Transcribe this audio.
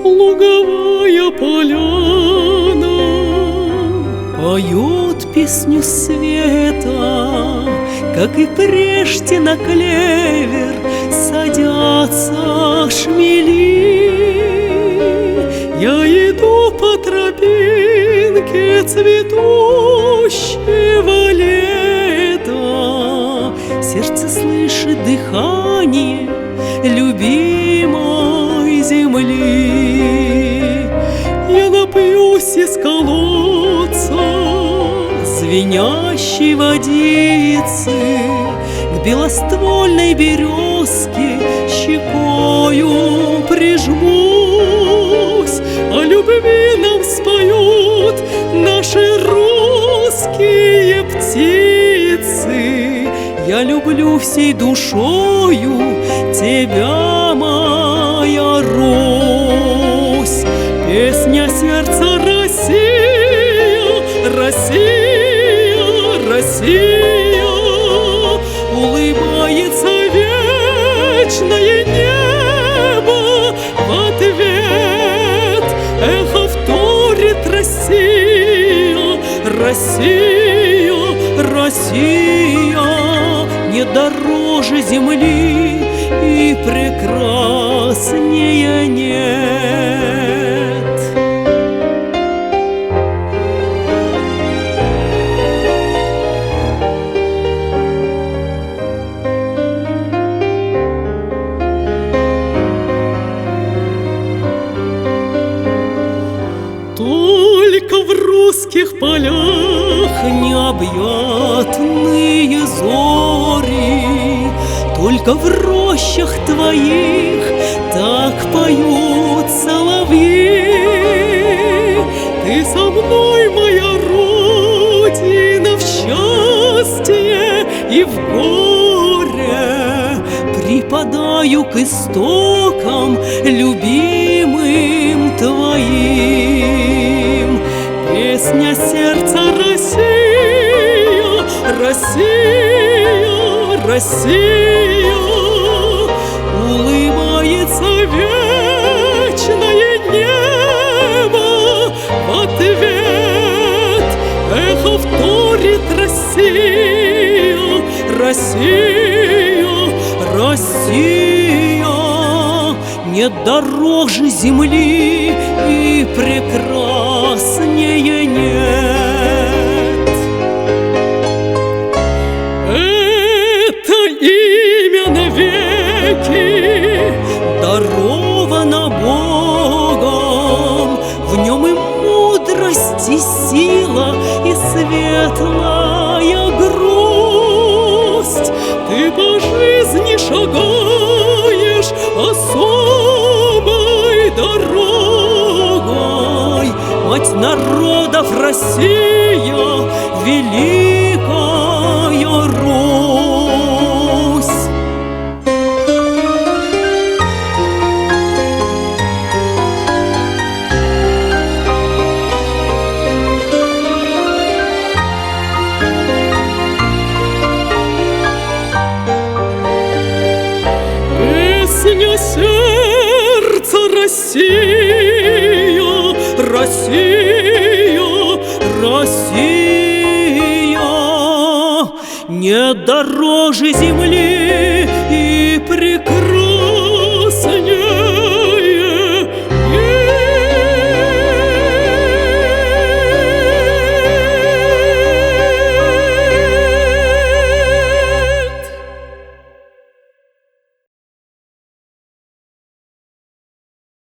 луговая поляна поет песню света, как и прежде на клевер садятся шмели. Я иду по тропинке цветущего лета, сердце слышит дыхание любимой земли. Я напьюсь из колодца звенящей водицы, к белоствольной березке щекою прижмусь. О любви нам споют наши русские птицы. Я люблю всей душою тебя, моя Русь. Песня сердца Россия, Россия, Россия. Улыбается вечное небо в ответ. Эхо вторит Россия, Россия, Россия. Не дороже земли и прекраснее нет. Только в русских полях необъятные зори, только в рощах твоих так поют соловьи. Ты со мной, моя Родина, в счастье и в горе. Припадаю к истокам любимым твоим. Песня сердца Россия, Россия, Россия. Улыбается вечное небо в ответ. Эхо вторит Россия, Россия, Россия. Нет дороже земли и прекраснее нет. Это имя навеки даровано Богом. В нем и мудрость, и сила, и светлая грусть. Ты по жизни шагаешь особой дорогой. Мать народов Россия, великая Русь. Песня сердца Россия, Россия, Россия. Не дороже земли и прекраснее